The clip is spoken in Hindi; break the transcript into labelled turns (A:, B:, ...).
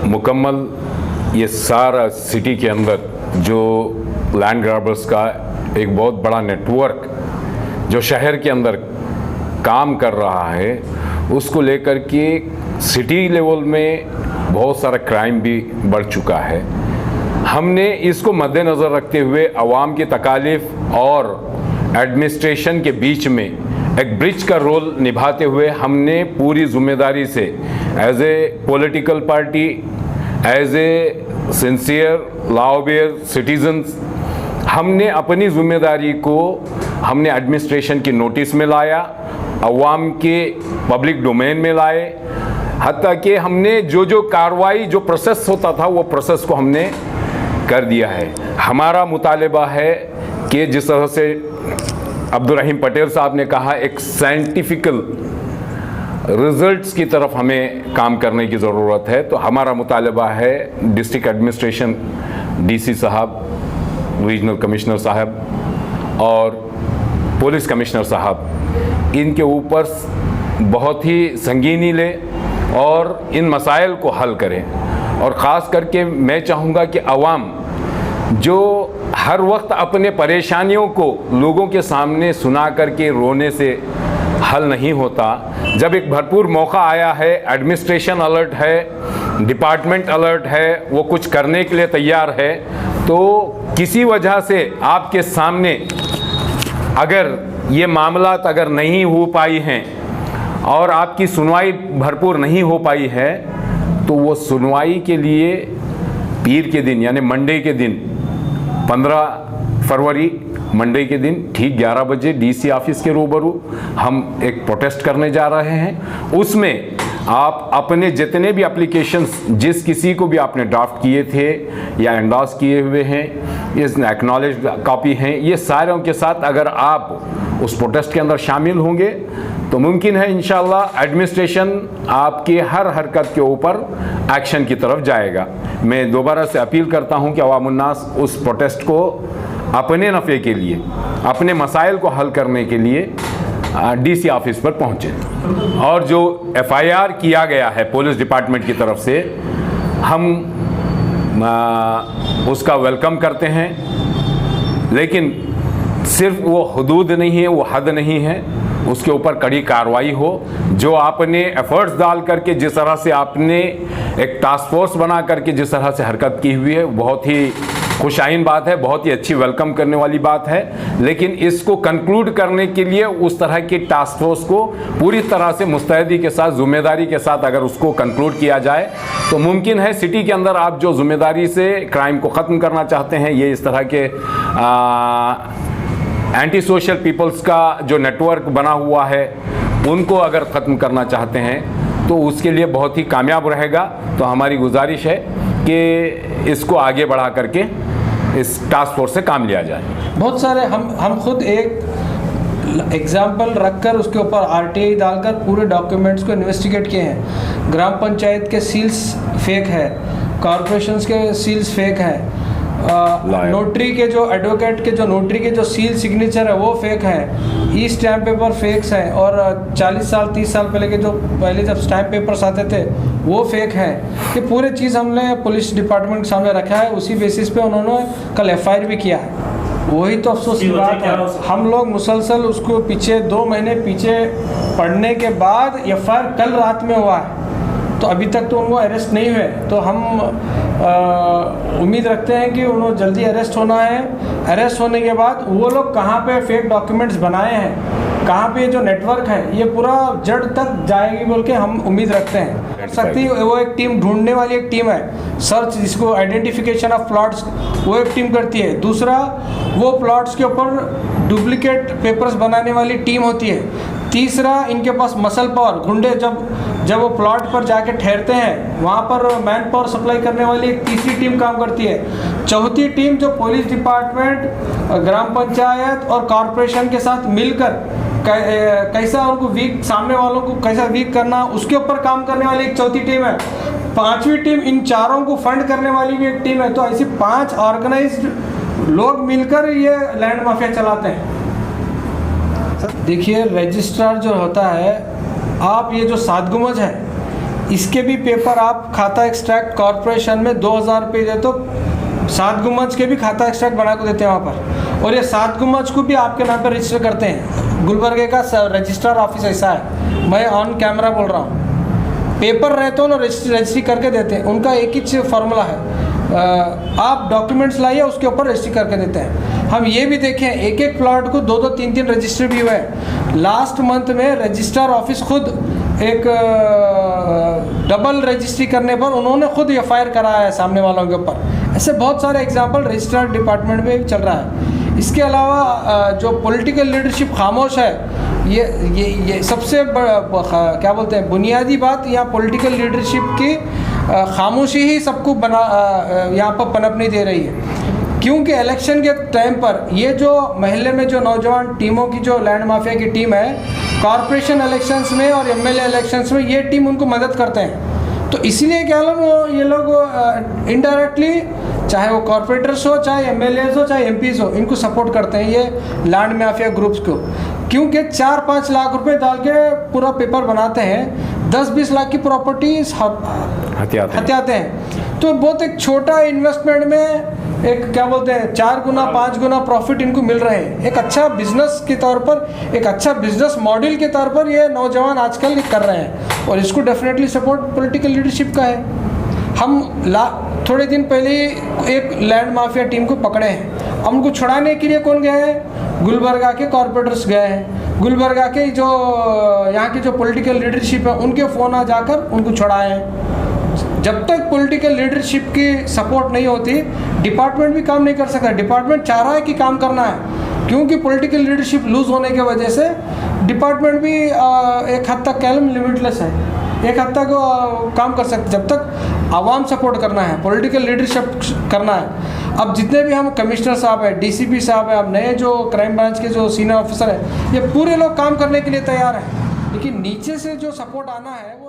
A: मुकम्मल ये सारा सिटी के अंदर जो लैंड ग्रैबर्स का एक बहुत बड़ा नेटवर्क जो शहर के अंदर काम कर रहा है, उसको लेकर के सिटी लेवल में बहुत सारा क्राइम भी बढ़ चुका है। हमने इसको मद्देनज़र रखते हुए अवाम की तकालीफ और एडमिनिस्ट्रेशन के बीच में एक ब्रिज का रोल निभाते हुए हमने पूरी जिम्मेदारी से as a political party, as a sincere लॉ-अबेयर सिटीजन्स, हमने अपनी जिम्मेदारी को हमने एडमिनिस्ट्रेशन की नोटिस में लाया, अवाम के पब्लिक डोमेन में लाए, हत्ता कि हमने जो कार्रवाई जो प्रोसेस होता था वो प्रोसेस को हमने कर दिया है। हमारा मुतालिबा है कि जिस तरह से अब्दुल रहीम पटेल साहब ने कहा, एक साइंटिफिकल रिजल्ट्स की तरफ हमें काम करने की ज़रूरत है। तो हमारा मुतालिबा है डिस्ट्रिक्ट एडमिनिस्ट्रेशन, डीसी साहब, रीजनल कमिश्नर साहब और पुलिस कमिश्नर साहब, इनके ऊपर बहुत ही संगीनी ले और इन मसाइल को हल करें। और ख़ास करके मैं चाहूँगा कि अवाम जो हर वक्त अपने परेशानियों को लोगों के सामने सुना करके रोने से हल नहीं होता, जब एक भरपूर मौका आया है, एडमिनिस्ट्रेशन अलर्ट है, डिपार्टमेंट अलर्ट है, वो कुछ करने के लिए तैयार है, तो किसी वजह से आपके सामने अगर ये मामलात अगर नहीं हो पाई हैं और आपकी सुनवाई भरपूर नहीं हो पाई है, तो वो सुनवाई के लिए पीर के दिन यानी मंडे के दिन 15 फरवरी मंडे के दिन ठीक 11 बजे डीसी ऑफिस के रूबरू हम एक प्रोटेस्ट करने जा रहे हैं। उसमें आप अपने जितने भी एप्लीकेशंस जिस किसी को भी आपने ड्राफ्ट किए थे या एंडोर्स किए हुए हैं, इस एक्नॉलेज कॉपी हैं, ये सारों के साथ अगर आप उस प्रोटेस्ट के अंदर शामिल होंगे तो मुमकिन है इंशाअल्लाह एडमिनिस्ट्रेशन आपकी हर हरकत के ऊपर एक्शन की तरफ जाएगा। मैं दोबारा से अपील करता हूं कि अवामुन्नास उस प्रोटेस्ट को अपने नफ़े के लिए, अपने मसाइल को हल करने के लिए डीसी ऑफिस पर पहुंचे। और जो एफआईआर किया गया है पुलिस डिपार्टमेंट की तरफ से, हम उसका वेलकम करते हैं, लेकिन सिर्फ वो हदूद नहीं है, वो हद नहीं है, उसके ऊपर कड़ी कार्रवाई हो। जो आपने एफर्ट्स डाल करके जिस तरह से आपने एक टास्क फोर्स बना करके जिस तरह से हरकत की हुई है, बहुत ही खुशाइन बात है, बहुत ही अच्छी वेलकम करने वाली बात है। लेकिन इसको कंक्लूड करने के लिए उस तरह की टास्क फोर्स को पूरी तरह से मुस्तैदी के साथ, जिम्मेदारी के साथ अगर उसको कंक्लूड किया जाए तो मुमकिन है सिटी के अंदर आप जो जिम्मेदारी से क्राइम को ख़त्म करना चाहते हैं, ये इस तरह के एंटी सोशल पीपल्स का जो नेटवर्क बना हुआ है, उनको अगर ख़त्म करना चाहते हैं तो उसके लिए बहुत ही कामयाब रहेगा। तो हमारी गुजारिश है कि इसको आगे बढ़ा करके इस टास्क फोर्स से काम लिया जाए।
B: बहुत सारे हम खुद एक एग्जाम्पल रखकर उसके ऊपर आरटीआई डालकर पूरे डॉक्यूमेंट्स को इन्वेस्टिगेट किए हैं। ग्राम पंचायत के सील्स फेक है, कॉरपोरेशंस के सील्स फेक हैं, नोटरी के जो एडवोकेट के जो नोटरी के जो सील सिग्नेचर है वो फेक है, ई स्टैम्प पेपर फेक्स है, और 40 साल 30 साल पहले के जो पहले जब स्टैम्प पेपर्स आते थे वो फेक है। ये पूरे चीज़ हमने पुलिस डिपार्टमेंट के सामने रखा है, उसी बेसिस पे उन्होंने कल एफआईआर भी किया है। वही तो अफसोस की बात है, हम लोग मुसलसल उसको पीछे 2 महीने पीछे पढ़ने के बाद एफआईआर कल रात में हुआ है, तो अभी तक तो उनको अरेस्ट नहीं हुए। तो हम उम्मीद रखते हैं कि उन्होंने जल्दी अरेस्ट होना है। अरेस्ट होने के बाद वो लोग कहाँ पे फेक डॉक्यूमेंट्स बनाए हैं, कहाँ पे जो नेटवर्क है, ये पूरा जड़ तक जाएगी बोल के हम उम्मीद रखते हैं। कर सकती है वो एक टीम ढूंढने वाली एक टीम है, सर्च जिसको आइडेंटिफिकेशन ऑफ प्लॉट्स, वो एक टीम करती है। दूसरा, वो प्लॉट्स के ऊपर डुप्लीकेट पेपर्स बनाने वाली टीम होती है। तीसरा, इनके पास मसल पावर, गुंडे जब वो प्लॉट पर जाके ठहरते हैं वहाँ पर मैन पावर सप्लाई करने वाली एक तीसरी टीम काम करती है। चौथी टीम जो पुलिस डिपार्टमेंट, ग्राम पंचायत और कॉरपोरेशन के साथ मिलकर कैसा उनको वीक, सामने वालों को कैसा वीक करना, उसके ऊपर काम करने वाली एक चौथी टीम है। पांचवी टीम इन चारों को फंड करने वाली भी एक टीम है। तो ऐसी 5 ऑर्गेनाइज्ड लोग मिलकर ये लैंड माफिया चलाते हैं। देखिए, रजिस्ट्रार जो होता है, आप ये जो 7 गुमज है, इसके भी पेपर आप खाता एक्सट्रैक्ट कॉरपोरेशन में 2000 रुपये दे तो 7 गुम्मज के भी खाता एक्सट्रैक्ट बना के देते हैं वहाँ पर, और ये 7 गुम्मज को भी आपके नाम पर रजिस्टर करते हैं। गुलबर्गे का रजिस्ट्रार ऑफिस ऐसा है, मैं ऑन कैमरा बोल रहा हूँ। पेपर रहते हो ना रजिस्ट्री करके देते हैं, उनका एक ही फार्मूला है, आप डॉक्यूमेंट्स लाइए उसके ऊपर रजिस्ट्री करके देते हैं। हम ये भी देखें एक एक प्लॉट को 2-2 3-3 रजिस्ट्री भी हुए हैं। लास्ट मंथ में रजिस्ट्रार ऑफिस खुद एक डबल रजिस्ट्री करने पर उन्होंने खुद एफआईआर कराया है सामने वालों के ऊपर। ऐसे बहुत सारे एग्जांपल रजिस्ट्रार डिपार्टमेंट में भी चल रहा है। इसके अलावा जो पॉलिटिकल लीडरशिप खामोश है, ये सबसे क्या बोलते हैं बुनियादी बात, यहाँ पॉलिटिकल लीडरशिप की खामोशी ही सबको यहाँ पर पनप नहीं दे रही है। क्योंकि इलेक्शन के टाइम पर ये जो महल्ले में जो नौजवान टीमों की जो लैंड माफिया की टीम है, कॉरपोरेशन इलेक्शंस में और एमएलए इलेक्शंस में ये टीम उनको मदद करते हैं। तो इसीलिए क्या ये लोग इनडायरेक्टली, चाहे वो कॉरपोरेटर्स हो, चाहे एमएलएज हो, चाहे एमपीज हो, इनको सपोर्ट करते हैं ये लैंड माफिया ग्रुप्स को। क्योंकि 4-5 लाख रुपए डाल के पूरा पेपर बनाते हैं, 10-20 लाख की प्रॉपर्टीज हथियाते हैं। तो बहुत एक छोटा इन्वेस्टमेंट में एक क्या बोलते हैं 4 गुना 5 गुना प्रॉफिट इनको मिल रहे हैं। एक अच्छा बिजनेस के तौर पर, एक अच्छा बिजनेस मॉडल के तौर पर ये नौजवान आजकल कर रहे हैं, और इसको डेफिनेटली सपोर्ट पॉलिटिकल लीडरशिप का है। हम थोड़े दिन पहले एक लैंड माफिया टीम को पकड़े हैं, हम उनको छुड़ाने के लिए कौन गए हैं? गुलबर्गा के कॉरपोरेटर्स गए हैं, गुलबर्गा के जो यहाँ की जो पॉलिटिकल लीडरशिप है उनके फ़ोन आ जाकर उनको छुड़ाए हैं। जब तक पॉलिटिकल लीडरशिप की सपोर्ट नहीं होती, डिपार्टमेंट भी काम नहीं कर सकता। डिपार्टमेंट चाह रहा है कि काम करना है, क्योंकि पॉलिटिकल लीडरशिप लूज होने की वजह से डिपार्टमेंट भी एक हद तक कैलम लिमिटलेस है, एक हद तक काम कर सकते। जब तक आवाम सपोर्ट करना है, पॉलिटिकल लीडरशिप करना है। अब जितने भी हम कमिश्नर साहब हैं, डीसीपी साहब हैं, अब नए जो क्राइम ब्रांच के जो सीनियर ऑफिसर हैं, ये पूरे लोग काम करने के लिए तैयार हैं, लेकिन नीचे से जो सपोर्ट आना है वो